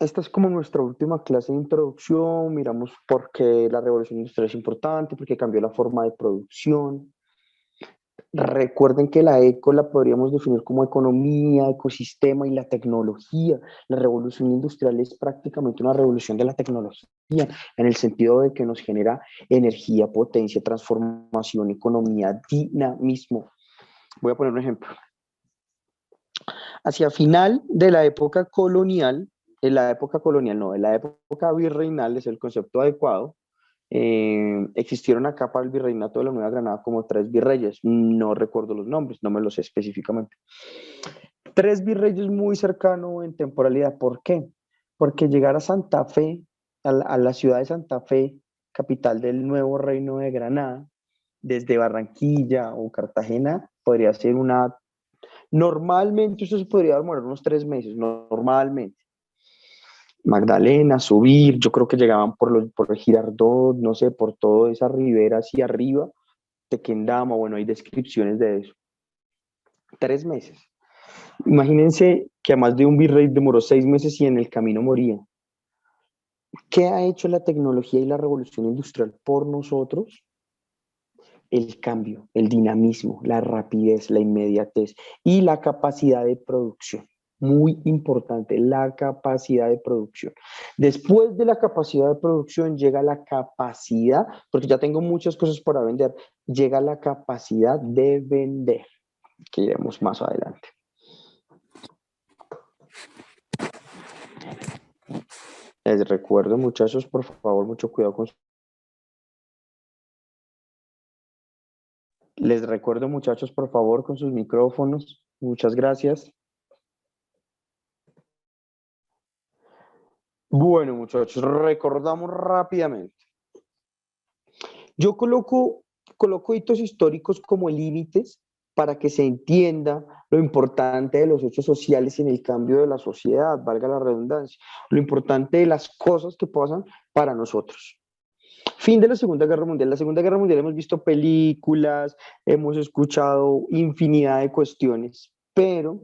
Esta es como nuestra última clase de introducción. Miramos por qué la revolución industrial es importante, por qué cambió la forma de producción. Recuerden que la eco la podríamos definir como economía, ecosistema y la tecnología. La revolución industrial es prácticamente una revolución de la tecnología, en el sentido de que nos genera energía, potencia, transformación, economía, dinamismo. Voy a poner un ejemplo. Hacia final de la época colonial, en la época colonial no, en la época virreinal es el concepto adecuado. Existieron acá para el virreinato de la Nueva Granada como tres virreyes, no recuerdo los nombres, no me los sé específicamente. Tres virreyes muy cercanos en temporalidad. ¿Por qué? Porque llegar a Santa Fe, a la ciudad de Santa Fe, capital del nuevo reino de Granada, desde Barranquilla o Cartagena, podría ser una... Normalmente eso se podría demorar unos 3 meses, normalmente. Magdalena, subir, yo creo que llegaban por el Girardot, no sé, por toda esa ribera hacia arriba, Tequendama, bueno, hay descripciones de eso. 3 meses. Imagínense que a más de un virrey demoró 6 meses y en el camino moría. ¿Qué ha hecho la tecnología y la revolución industrial por nosotros? El cambio, el dinamismo, la rapidez, la inmediatez y la capacidad de producción. Muy importante, la capacidad de producción. Después de la capacidad de producción llega la capacidad, porque ya tengo muchas cosas para vender, llega la capacidad de vender, que iremos más adelante. Les recuerdo, muchachos, por favor, mucho cuidado con... Les recuerdo, muchachos, por favor, con sus micrófonos. Muchas gracias. Bueno, muchachos, recordamos rápidamente. Yo coloco hitos históricos como límites para que se entienda lo importante de los hechos sociales en el cambio de la sociedad, valga la redundancia, lo importante de las cosas que pasan para nosotros. Fin de la Segunda Guerra Mundial. La Segunda Guerra Mundial hemos visto películas, hemos escuchado infinidad de cuestiones, pero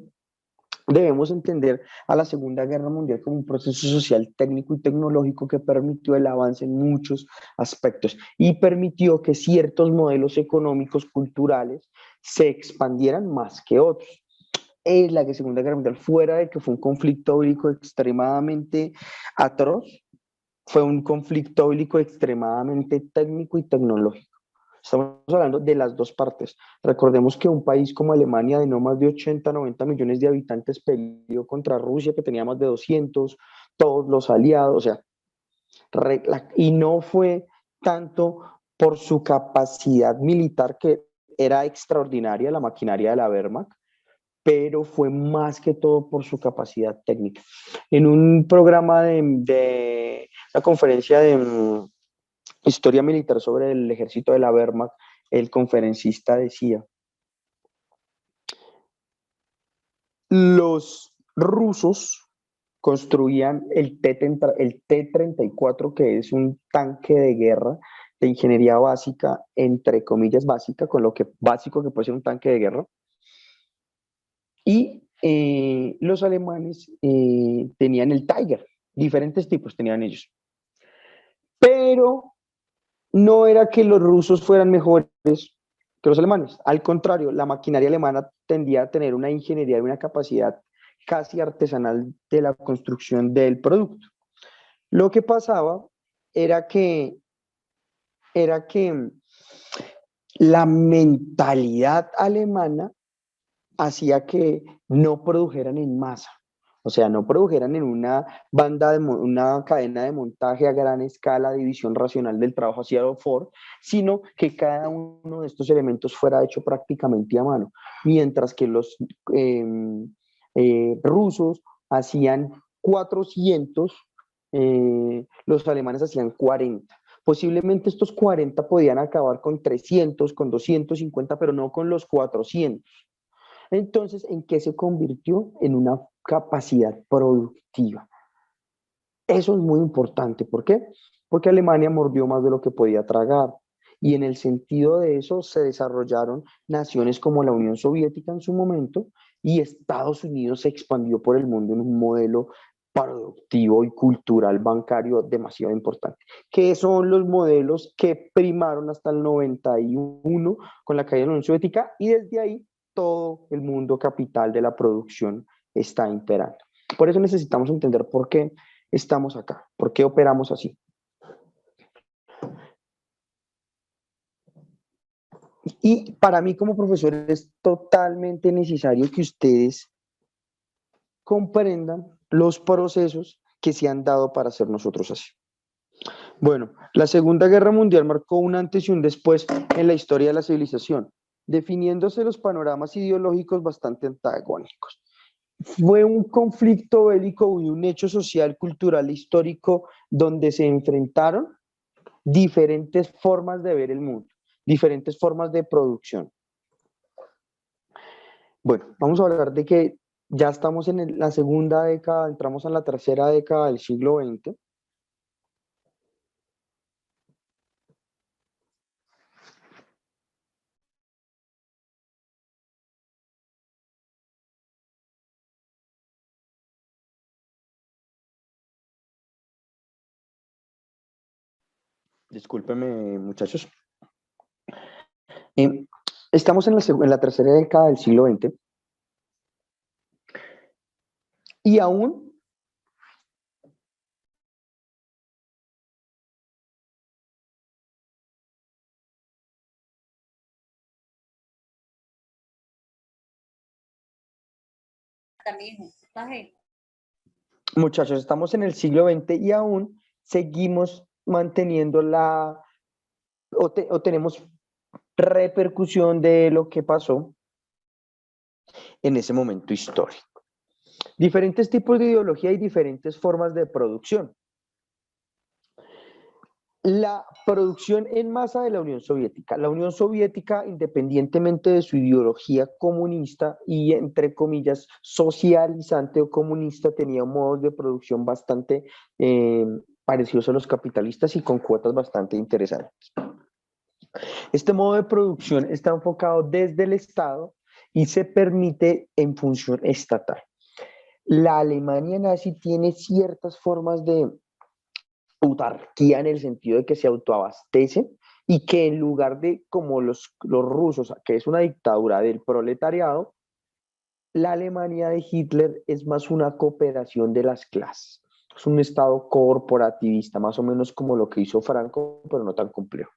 debemos entender a la Segunda Guerra Mundial como un proceso social, técnico y tecnológico que permitió el avance en muchos aspectos y permitió que ciertos modelos económicos, culturales, se expandieran más que otros. Es la Segunda Guerra Mundial, fuera de que fue un conflicto bélico extremadamente atroz, fue un conflicto bélico extremadamente técnico y tecnológico. Estamos hablando de las dos partes. Recordemos que un país como Alemania de no más de 80, 90 millones de habitantes peleó contra Rusia, que tenía más de 200, todos los aliados, o sea, y no fue tanto por su capacidad militar, que era extraordinaria, la maquinaria de la Wehrmacht, pero fue más que todo por su capacidad técnica. En un programa de una conferencia de historia militar sobre el ejército de la Wehrmacht, el conferencista decía, los rusos construían el T-34, que es un tanque de guerra de ingeniería básica, entre comillas básica, con lo que básico que puede ser un tanque de guerra, y los alemanes tenían el Tiger, diferentes tipos tenían ellos, pero no era que los rusos fueran mejores que los alemanes. Al contrario, la maquinaria alemana tendía a tener una ingeniería y una capacidad casi artesanal de la construcción del producto. Lo que pasaba era que, era que la mentalidad alemana hacía que no produjeran en masa. O sea, no produjeran en una una cadena de montaje a gran escala, división racional del trabajo hacia Ford, sino que cada uno de estos elementos fuera hecho prácticamente a mano. Mientras que los eh, rusos hacían 400, los alemanes hacían 40. Posiblemente estos 40 podían acabar con 300, con 250, pero no con los 400. Entonces, ¿en qué se convirtió? En una capacidad productiva. Eso es muy importante. ¿Por qué? Porque Alemania mordió más de lo que podía tragar. Y en el sentido de eso se desarrollaron naciones como la Unión Soviética en su momento, y Estados Unidos se expandió por el mundo en un modelo productivo y cultural bancario demasiado importante, que son los modelos que primaron hasta el 91 con la caída de la Unión Soviética y desde ahí todo el mundo capital de la producción está imperando. Por eso necesitamos entender por qué estamos acá, por qué operamos así. Y para mí como profesor es totalmente necesario que ustedes comprendan los procesos que se han dado para ser nosotros así. Bueno, la Segunda Guerra Mundial marcó un antes y un después en la historia de la civilización, definiéndose los panoramas ideológicos bastante antagónicos. Fue un conflicto bélico y un hecho social, cultural e histórico donde se enfrentaron diferentes formas de ver el mundo, diferentes formas de producción. Bueno, vamos a hablar de que ya estamos en la segunda década, entramos en la tercera década del siglo XX. Discúlpenme, muchachos. Eh, Estamos en la tercera década del siglo XX y aún muchachos, estamos en el siglo XX y aún seguimos manteniendo o tenemos repercusión de lo que pasó en ese momento histórico. Diferentes tipos de ideología y diferentes formas de producción. La producción en masa de la Unión Soviética. La Unión Soviética, independientemente de su ideología comunista y, entre comillas, socializante o comunista, tenía modos de producción bastante parecidos a los capitalistas y con cuotas bastante interesantes. Este modo de producción está enfocado desde el Estado y se permite en función estatal. La Alemania nazi tiene ciertas formas de autarquía en el sentido de que se autoabastece y que en lugar de como los rusos, que es una dictadura del proletariado, la Alemania de Hitler es más una cooperación de las clases. Es un estado corporativista, más o menos como lo que hizo Franco, pero no tan complejo.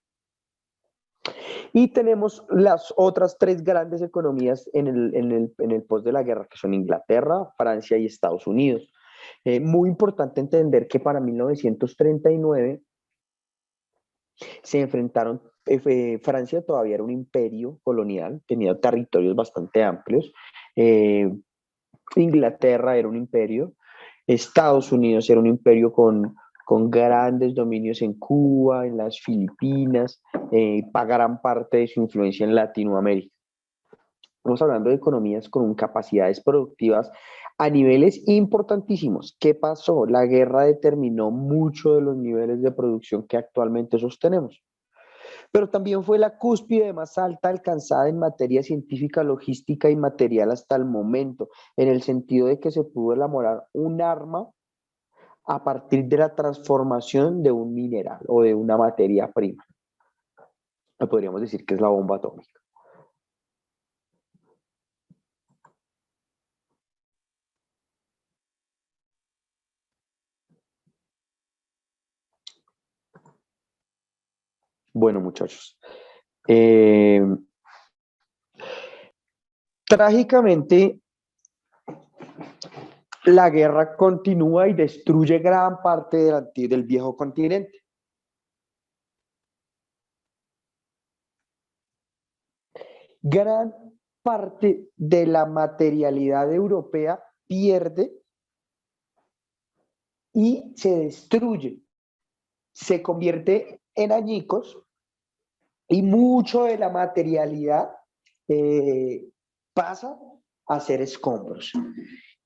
Y tenemos las otras tres grandes economías en el post de la guerra, que son Inglaterra, Francia y Estados Unidos. Muy importante entender que para 1939 se enfrentaron, Francia todavía era un imperio colonial, tenía territorios bastante amplios, eh, Inglaterra era un imperio, Estados Unidos era un imperio con grandes dominios en Cuba, en las Filipinas, gran parte de su influencia en Latinoamérica. Estamos hablando de economías con capacidades productivas a niveles importantísimos. ¿Qué pasó? La guerra determinó mucho de los niveles de producción que actualmente sostenemos, pero también fue la cúspide más alta alcanzada en materia científica, logística y material hasta el momento, en el sentido de que se pudo elaborar un arma a partir de la transformación de un mineral o de una materia prima. Podríamos decir que es la bomba atómica. Bueno, muchachos, eh, trágicamente la guerra continúa y destruye gran parte del viejo continente. Gran parte de la materialidad europea pierde y se destruye, se convierte en añicos y mucho de la materialidad eh, pasa a ser escombros.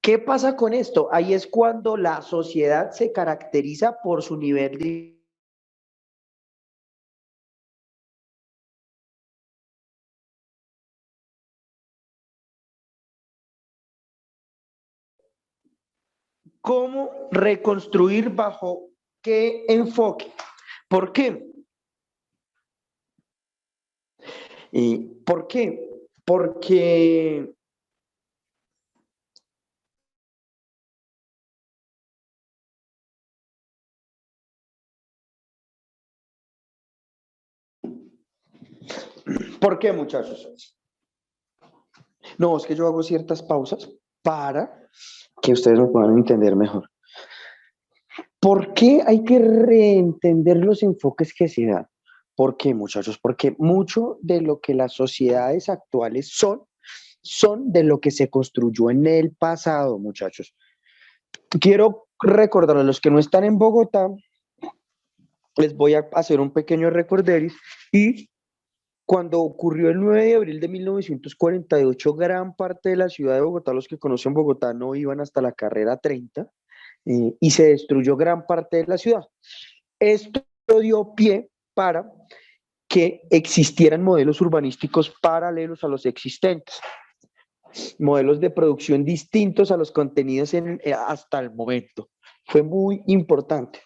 ¿Qué pasa con esto? Ahí es cuando la sociedad se caracteriza por su nivel de ¿Cómo reconstruir bajo qué enfoque? ¿Por qué? ¿Por qué? Porque ¿por qué, muchachos? No, es que yo hago ciertas pausas para que ustedes me puedan entender mejor. ¿Por qué hay que reentender los enfoques que se dan? ¿Por qué, muchachos? Porque mucho de lo que las sociedades actuales son de lo que se construyó en el pasado, muchachos. Quiero recordar a los que no están en Bogotá, les voy a hacer un pequeño recorderis y cuando ocurrió el 9 de abril de 1948, gran parte de la ciudad de Bogotá, los que conocen Bogotá no iban hasta la carrera 30 y se destruyó gran parte de la ciudad. Esto dio pie para que existieran modelos urbanísticos paralelos a los existentes, modelos de producción distintos a los contenidos hasta el momento. Fue muy importante.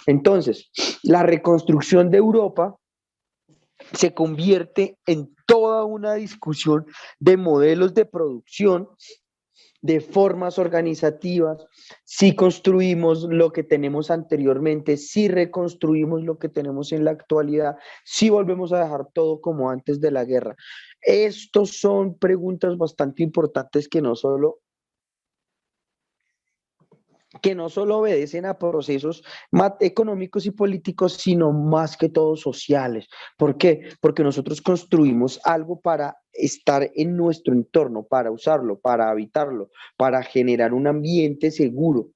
Entonces, la reconstrucción de Europa se convierte en toda una discusión de modelos de producción, de formas organizativas, si construimos lo que tenemos anteriormente, si reconstruimos lo que tenemos en la actualidad, si volvemos a dejar todo como antes de la guerra. Estos son preguntas bastante importantes que no solo obedecen a procesos económicos y políticos, sino más que todo sociales. ¿Por qué? Porque nosotros construimos algo para estar en nuestro entorno, para usarlo, para habitarlo, para generar un ambiente seguro.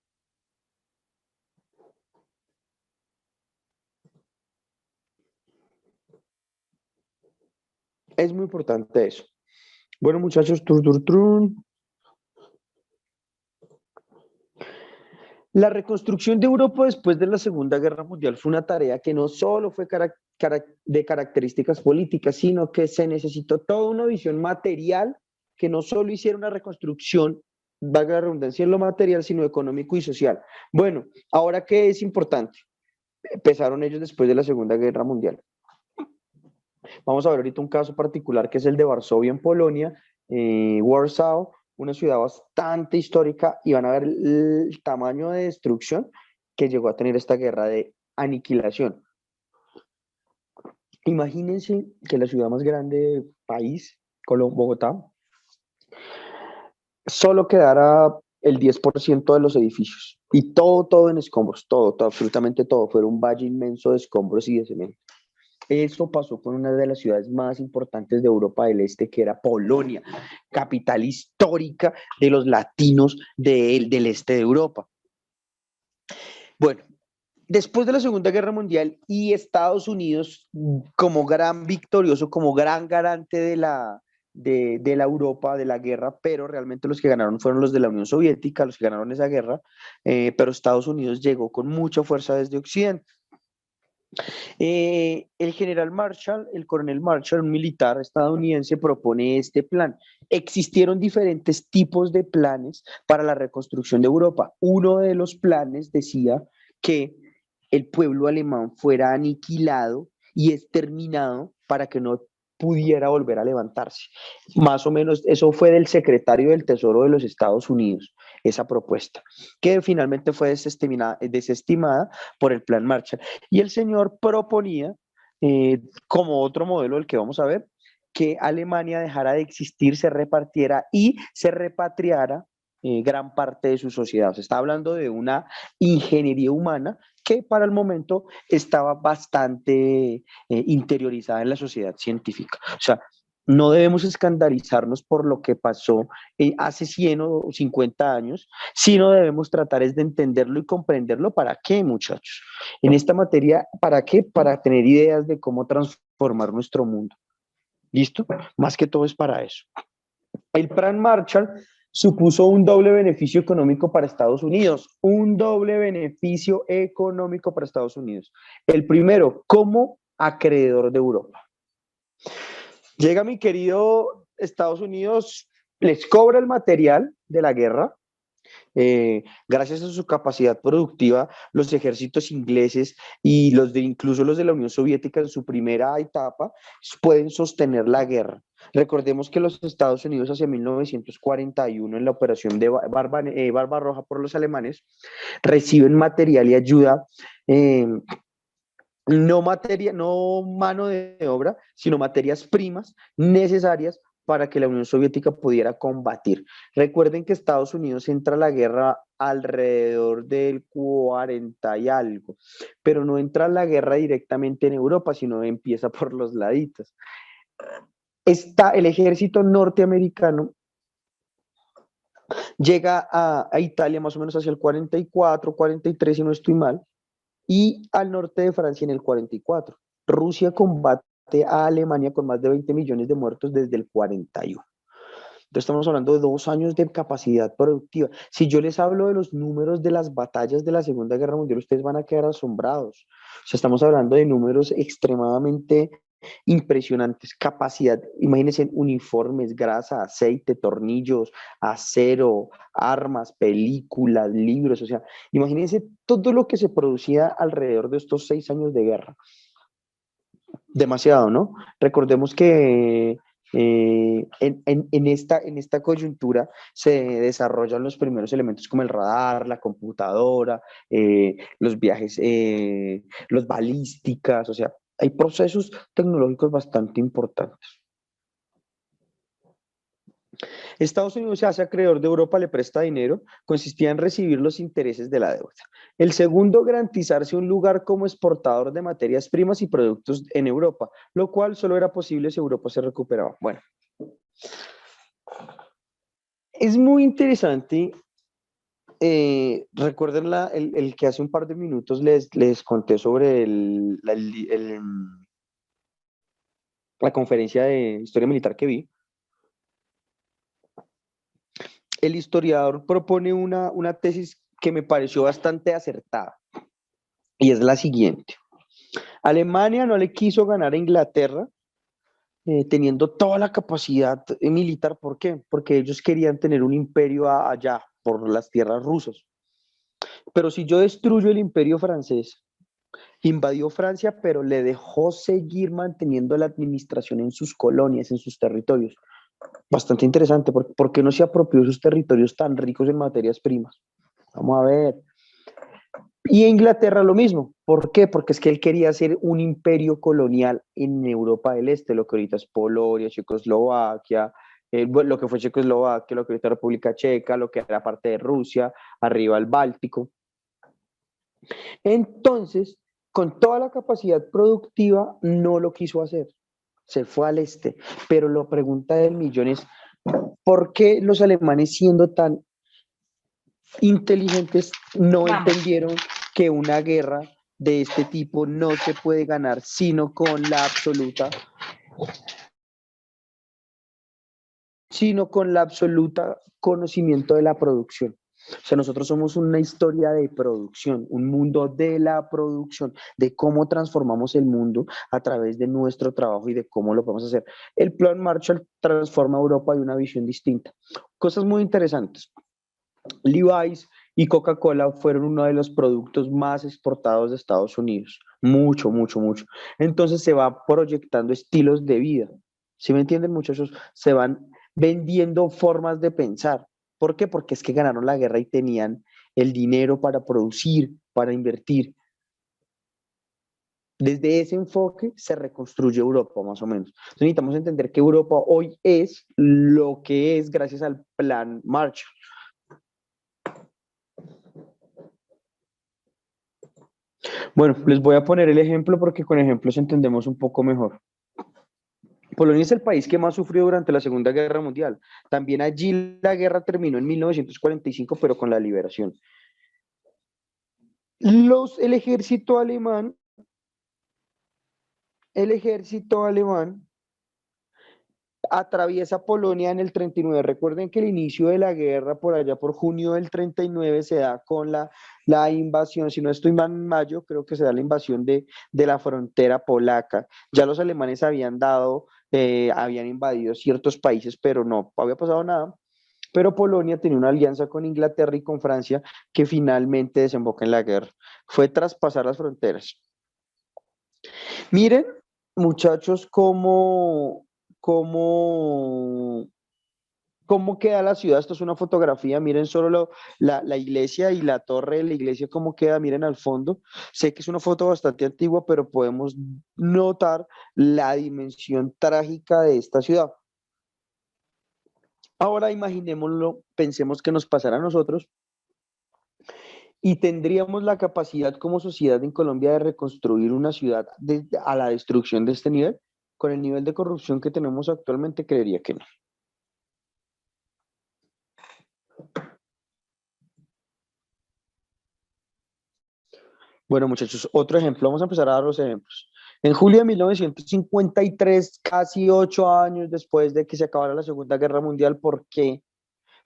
Es muy importante eso. Bueno, muchachos, trun. La reconstrucción de Europa después de la Segunda Guerra Mundial fue una tarea que no solo fue de características políticas, sino que se necesitó toda una visión material que no solo hiciera una reconstrucción, valga la redundancia en lo material, sino económico y social. Bueno, ahora qué es importante. Empezaron ellos después de la Segunda Guerra Mundial. Vamos a ver ahorita un caso particular que es el de Varsovia en Polonia, Warsaw, una ciudad bastante histórica, y van a ver el tamaño de destrucción que llegó a tener esta guerra de aniquilación. Imagínense que la ciudad más grande del país, Bogotá, solo quedara el 10% de los edificios y todo en escombros, todo, absolutamente todo, fuera un valle inmenso de escombros y de cemento. Eso pasó con una de las ciudades más importantes de Europa del Este, que era Polonia, capital histórica de los latinos del este de Europa. Bueno, después de la Segunda Guerra Mundial y Estados Unidos como gran victorioso, como gran garante de la Europa, de la guerra, pero realmente los que ganaron fueron los de la Unión Soviética, los que ganaron esa guerra, pero Estados Unidos llegó con mucha fuerza desde Occidente. El general Marshall, el coronel Marshall, un militar estadounidense, propone este plan. Existieron diferentes tipos de planes para la reconstrucción de Europa. Uno de los planes decía que el pueblo alemán fuera aniquilado y exterminado para que no pudiera volver a levantarse. Más o menos eso fue del secretario del Tesoro de los Estados Unidos, esa propuesta, que finalmente fue desestimada por el Plan Marshall. Y el señor proponía, como otro modelo del que vamos a ver, que Alemania dejara de existir, se repartiera y se repatriara gran parte de su sociedad. Se está hablando de una ingeniería humana que para el momento estaba bastante interiorizada en la sociedad científica. O sea, no debemos escandalizarnos por lo que pasó hace 100 o 50 años, sino debemos tratar es de entenderlo y comprenderlo. ¿Para qué, muchachos? En esta materia, ¿para qué? Para tener ideas de cómo transformar nuestro mundo. ¿Listo? Más que todo es para eso. El Plan Marshall supuso un doble beneficio económico para Estados Unidos, un doble beneficio económico para Estados Unidos. El primero, como acreedor de Europa. Llega mi querido Estados Unidos, les cobra el material de la guerra, Gracias a su capacidad productiva, los ejércitos ingleses y incluso los de la Unión Soviética en su primera etapa pueden sostener la guerra. Recordemos que los Estados Unidos hacia 1941 en la operación de Barbarroja por los alemanes reciben material y ayuda, eh, no mano de obra, sino materias primas necesarias para que la Unión Soviética pudiera combatir. Recuerden que Estados Unidos entra a la guerra alrededor del 40 y algo, pero no entra a la guerra directamente en Europa, sino empieza por los laditos. El ejército norteamericano llega a Italia más o menos hacia el 44, 43, si no estoy mal, y al norte de Francia en el 44. Rusia combate a Alemania con más de 20 millones de muertos desde el 41. Entonces estamos hablando de 2 años de capacidad productiva. Si yo les hablo de los números de las batallas de la Segunda Guerra Mundial, ustedes van a quedar asombrados. O sea, estamos hablando de números extremadamente impresionantes. Capacidad, imagínense, uniformes, grasa, aceite, tornillos, acero, armas, películas, libros. O sea, imagínense todo lo que se producía alrededor de estos 6 años de guerra. Demasiado, ¿no? Recordemos que en esta coyuntura se desarrollan los primeros elementos como el radar, la computadora, los viajes, los balísticas, o sea, hay procesos tecnológicos bastante importantes. Estados Unidos se hace acreedor de Europa, le presta dinero, consistía en recibir los intereses de la deuda. El segundo, garantizarse un lugar como exportador de materias primas y productos en Europa, lo cual solo era posible si Europa se recuperaba. Bueno, es muy interesante. Recuerden el que hace un par de minutos les conté sobre la conferencia de historia militar que vi. El historiador propone una tesis que me pareció bastante acertada, y es la siguiente. Alemania no le quiso ganar a Inglaterra teniendo toda la capacidad militar. ¿Por qué? Porque ellos querían tener un imperio allá, por las tierras rusas. Pero si yo destruyo el imperio francés, invadió Francia, pero le dejó seguir manteniendo la administración en sus colonias, en sus territorios. Bastante interesante, ¿por qué no se apropió de sus territorios tan ricos en materias primas? Vamos a ver. Y Inglaterra lo mismo. ¿Por qué? Porque es que él quería hacer un imperio colonial en Europa del Este, lo que ahorita es Polonia, Checoslovaquia, lo que fue Checoslovaquia, lo que ahorita es República Checa, lo que era parte de Rusia, arriba el Báltico. Entonces, con toda la capacidad productiva, no lo quiso hacer. Se fue al este. Pero la pregunta del millón es, ¿por qué los alemanes, siendo tan inteligentes, no entendieron que una guerra de este tipo no se puede ganar sino con la absoluta conocimiento de la producción? O sea, nosotros somos una historia de producción, un mundo de la producción, de cómo transformamos el mundo a través de nuestro trabajo y de cómo lo podemos hacer. El Plan Marshall transforma a Europa de una visión distinta. Cosas muy interesantes. Levi's y Coca-Cola fueron uno de los productos más exportados de Estados Unidos. Mucho, mucho, mucho. Entonces se va proyectando estilos de vida. ¿Sí me entienden, muchachos? Se van vendiendo formas de pensar. ¿Por qué? Porque es que ganaron la guerra y tenían el dinero para producir, para invertir. Desde ese enfoque se reconstruye Europa, más o menos. Entonces necesitamos entender que Europa hoy es lo que es gracias al Plan Marshall. Bueno, les voy a poner el ejemplo porque con ejemplos entendemos un poco mejor. Polonia es el país que más sufrió durante la Segunda Guerra Mundial. También allí la guerra terminó en 1945, pero con la liberación. El ejército alemán atraviesa Polonia en el 39. Recuerden que el inicio de la guerra por allá por junio del 39 se da con la invasión, si no estoy mal, en mayo, creo que se da la invasión de la frontera polaca. Ya los alemanes habían invadido ciertos países, pero no había pasado nada. pero Polonia tenía una alianza con Inglaterra y con Francia que finalmente desemboca en la guerra. Fue traspasar las fronteras. Miren, muchachos, cómo, cómo queda la ciudad. Esto es una fotografía. Miren solo la iglesia y la torre de la iglesia, cómo queda. Miren al fondo. Sé que es una foto bastante antigua, pero podemos notar la dimensión trágica de esta ciudad. Ahora imaginémoslo, pensemos que nos pasara a nosotros y tendríamos la capacidad como sociedad en Colombia de reconstruir una ciudad a la destrucción de este nivel. Con el nivel de corrupción que tenemos actualmente, creería que no. Bueno, muchachos, otro ejemplo. Vamos a empezar a dar los ejemplos. En julio de 1953, casi 8 años después de que se acabara la Segunda Guerra Mundial, ¿por qué?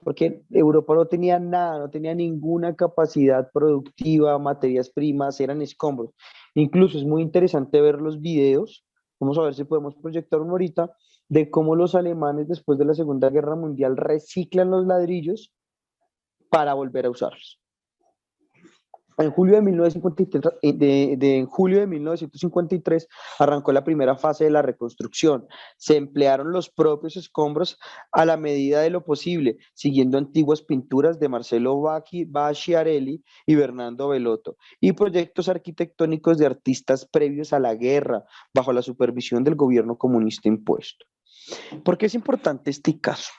Porque Europa no tenía nada, no tenía ninguna capacidad productiva, materias primas, eran escombros. Incluso es muy interesante ver los videos, vamos a ver si podemos proyectar uno ahorita, de cómo los alemanes después de la Segunda Guerra Mundial reciclan los ladrillos para volver a usarlos. En julio de 1953, en julio de 1953 arrancó la primera fase de la reconstrucción. Se emplearon los propios escombros a la medida de lo posible, siguiendo antiguas pinturas de Marcelo Bacciarelli y Bernardo Bellotto, y proyectos arquitectónicos de artistas previos a la guerra, bajo la supervisión del gobierno comunista impuesto. ¿Por qué es importante este caso?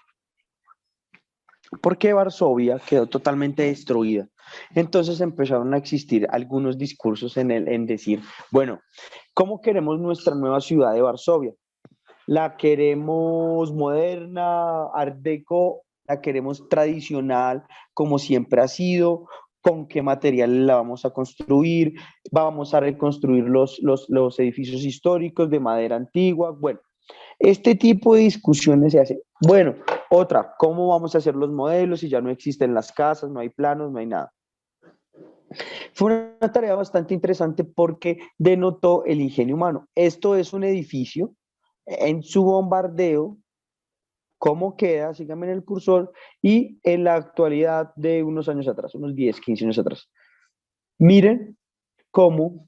Porque Varsovia quedó totalmente destruida. Entonces empezaron a existir algunos discursos en decir, bueno, ¿cómo queremos nuestra nueva ciudad de Varsovia? ¿La queremos moderna, art deco? ¿La queremos tradicional, como siempre ha sido? ¿Con qué material la vamos a construir? ¿Vamos a reconstruir los edificios históricos de madera antigua? Bueno, este tipo de discusiones se hace. Bueno, otra, ¿cómo vamos a hacer los modelos si ya no existen las casas, no hay planos, no hay nada? Fue una tarea bastante interesante porque denotó el ingenio humano. Esto es un edificio en su bombardeo, cómo queda, síganme en el cursor, y en la actualidad de unos años atrás, unos 10, 15 años atrás. Miren cómo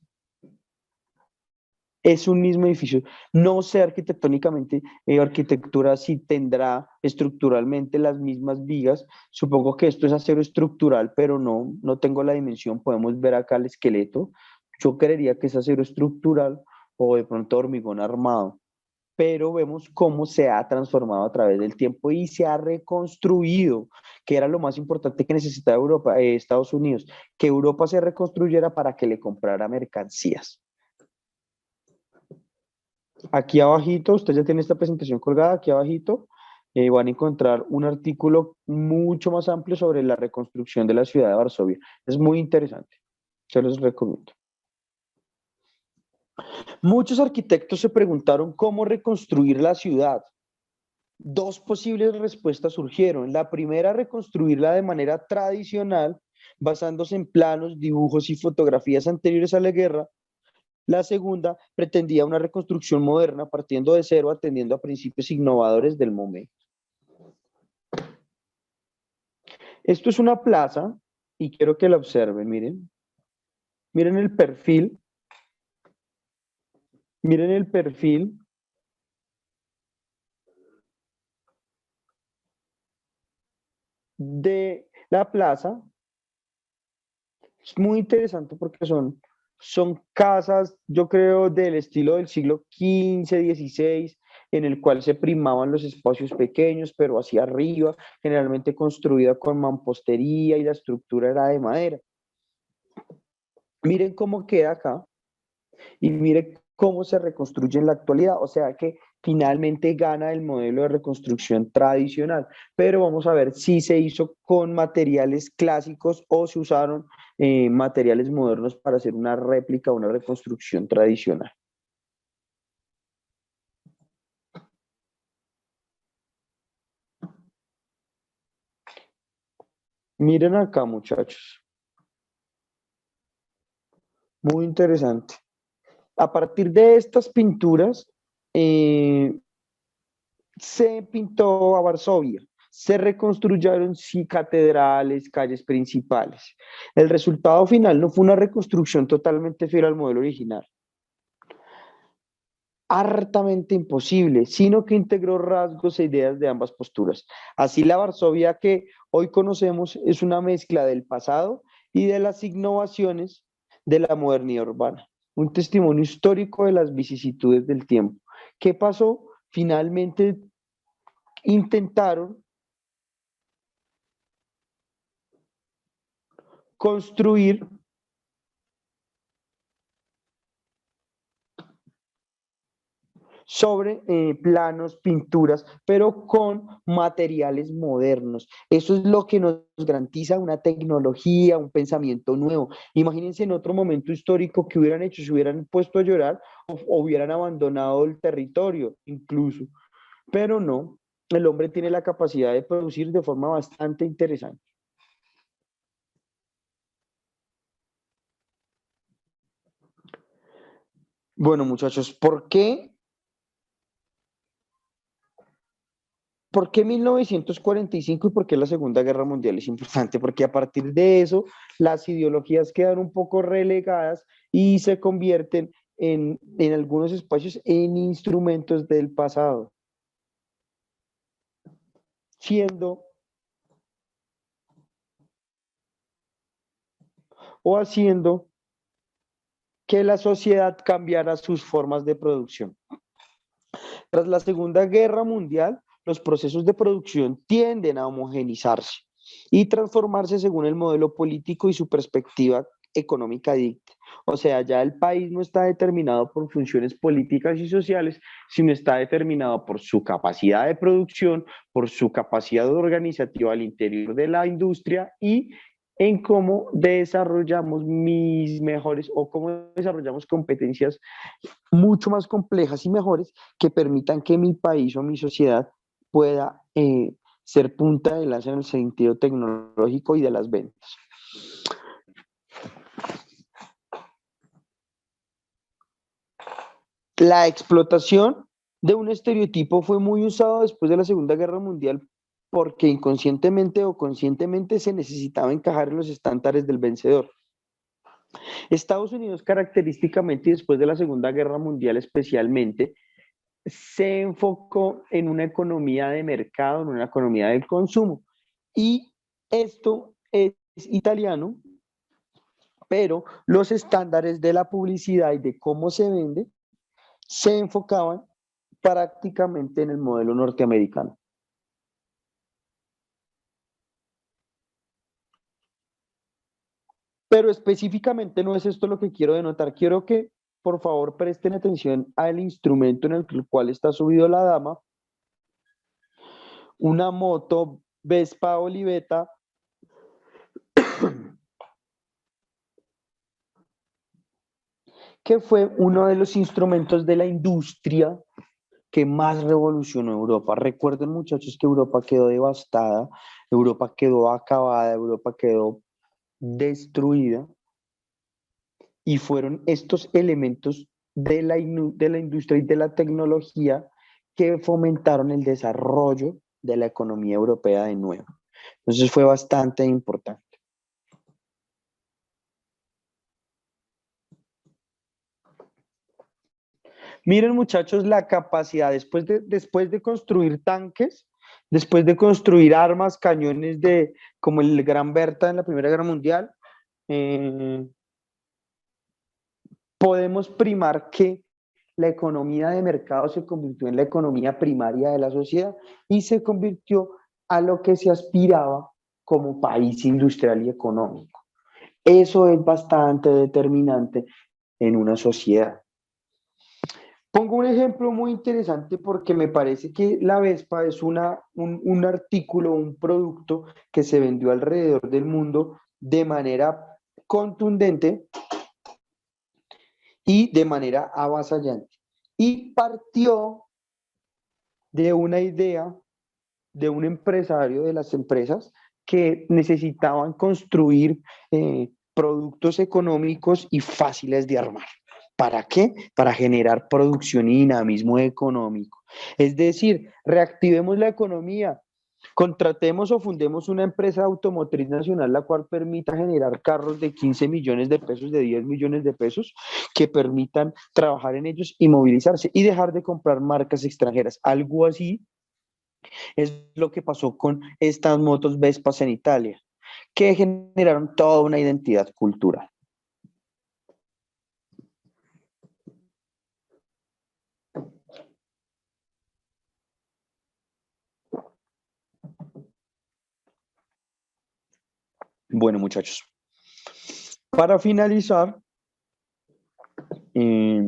es un mismo edificio. No sé arquitectónicamente, arquitectura si tendrá estructuralmente las mismas vigas. Supongo que esto es acero estructural, pero no tengo la dimensión. Podemos ver acá el esqueleto. Yo creería que es acero estructural o de pronto hormigón armado. Pero vemos cómo se ha transformado a través del tiempo y se ha reconstruido, que era lo más importante que necesitaba Europa, Estados Unidos, que Europa se reconstruyera para que le comprara mercancías. Aquí abajito, usted ya tiene esta presentación colgada, aquí abajito van a encontrar un artículo mucho más amplio sobre la reconstrucción de la ciudad de Varsovia. Es muy interesante, se los recomiendo. Muchos arquitectos se preguntaron cómo reconstruir la ciudad. Dos posibles respuestas surgieron. La primera, reconstruirla de manera tradicional, basándose en planos, dibujos y fotografías anteriores a la guerra. La segunda pretendía una reconstrucción moderna partiendo de cero, atendiendo a principios innovadores del momento. Esto es una plaza y quiero que la observen, miren. Miren el perfil, miren el perfil de la plaza. Es muy interesante porque son casas, yo creo, del estilo del siglo XV, XVI, en el cual se primaban los espacios pequeños, pero hacia arriba, generalmente construida con mampostería y la estructura era de madera. Miren cómo queda acá y miren cómo se reconstruye en la actualidad. O sea que finalmente gana el modelo de reconstrucción tradicional, pero vamos a ver si se hizo con materiales clásicos o se usaron materiales modernos para hacer una réplica, una reconstrucción tradicional. Miren acá, muchachos, muy interesante. A partir de estas pinturas, se pintó a Varsovia. se reconstruyeron sí, catedrales, calles principales. El resultado final no fue una reconstrucción totalmente fiel al modelo original, hartamente imposible, sino que integró rasgos e ideas de ambas posturas. Así la Varsovia que hoy conocemos es una mezcla del pasado y de las innovaciones de la modernidad urbana, un testimonio histórico de las vicisitudes del tiempo. ¿Qué pasó? Finalmente intentaron construir sobre planos, pinturas, pero con materiales modernos. Eso es lo que nos garantiza una tecnología, un pensamiento nuevo. Imagínense en otro momento histórico que hubieran hecho, se hubieran puesto a llorar o hubieran abandonado el territorio incluso, pero no, el hombre tiene la capacidad de producir de forma bastante interesante. Bueno, muchachos, ¿por qué 1945 y por qué la Segunda Guerra Mundial es importante? Porque a partir de eso las ideologías quedan un poco relegadas y se convierten en algunos espacios en instrumentos del pasado, siendo o haciendo que la sociedad cambiara sus formas de producción. Tras la Segunda Guerra Mundial, los procesos de producción tienden a homogenizarse y transformarse según el modelo político y su perspectiva económica dicta. O sea, ya el país no está determinado por funciones políticas y sociales, sino está determinado por su capacidad de producción, por su capacidad organizativa al interior de la industria y en cómo desarrollamos mis mejores o cómo desarrollamos competencias mucho más complejas y mejores que permitan que mi país o mi sociedad pueda ser punta de lanza en el sentido tecnológico y de las ventas. La explotación de un estereotipo fue muy usado después de la Segunda Guerra Mundial porque inconscientemente o conscientemente se necesitaba encajar en los estándares del vencedor. Estados Unidos característicamente y después de la Segunda Guerra Mundial especialmente se enfocó en una economía de mercado, en una economía del consumo. Y esto es italiano, pero los estándares de la publicidad y de cómo se vende se enfocaban prácticamente en el modelo norteamericano. Pero específicamente no es esto lo que quiero denotar. Quiero que por favor presten atención al instrumento en el cual está subido la dama, una moto Vespa Oliveta que fue uno de los instrumentos de la industria que más revolucionó Europa. Recuerden, muchachos, que Europa quedó devastada, Europa quedó acabada, Europa quedó destruida, y fueron estos elementos de la industria y de la tecnología que fomentaron el desarrollo de la economía europea de nuevo. Entonces fue bastante importante. Miren, muchachos, la capacidad después de construir tanques, después de construir armas, cañones como el Gran Berta en la Primera Guerra Mundial, eh, podemos primar que la economía de mercado se convirtió en la economía primaria de la sociedad y se convirtió a lo que se aspiraba como país industrial y económico. Eso es bastante determinante en una sociedad. Pongo un ejemplo muy interesante porque me parece que la Vespa es un artículo, un producto que se vendió alrededor del mundo de manera contundente y de manera avasallante. Y partió de una idea de un empresario de las empresas que necesitaban construir productos económicos y fáciles de armar. ¿Para qué? Para generar producción y dinamismo económico. Es decir, reactivemos la economía, Contratemos o fundemos una empresa automotriz nacional la cual permita generar carros de 15 millones de pesos, de 10 millones de pesos, que permitan trabajar en ellos y movilizarse y dejar de comprar marcas extranjeras. Algo así es lo que pasó con estas motos Vespas en Italia, que generaron toda una identidad cultural. Bueno, muchachos, para finalizar, eh,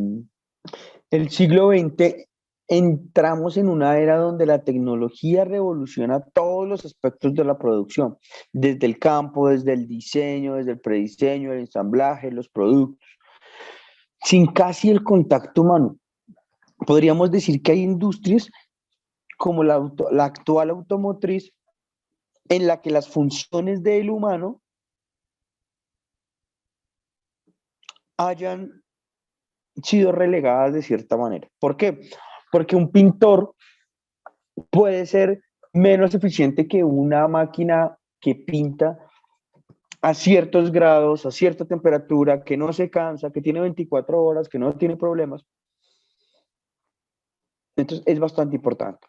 el siglo XX entramos en una era donde la tecnología revoluciona todos los aspectos de la producción, desde el campo, desde el diseño, desde el prediseño, el ensamblaje, los productos, sin casi el contacto humano. Podríamos decir que hay industrias como la actual automotriz en la que las funciones del humano hayan sido relegadas de cierta manera. ¿Por qué? Porque un pintor puede ser menos eficiente que una máquina que pinta a ciertos grados, a cierta temperatura, que no se cansa, que tiene 24 horas, que no tiene problemas. Entonces es bastante importante.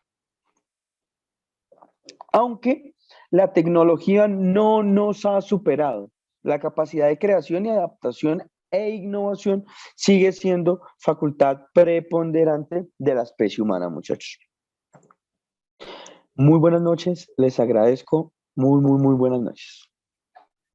Aunque la tecnología no nos ha superado, la capacidad de creación y adaptación e innovación sigue siendo facultad preponderante de la especie humana, muchachos. Muy buenas noches, les agradezco. Muy buenas noches.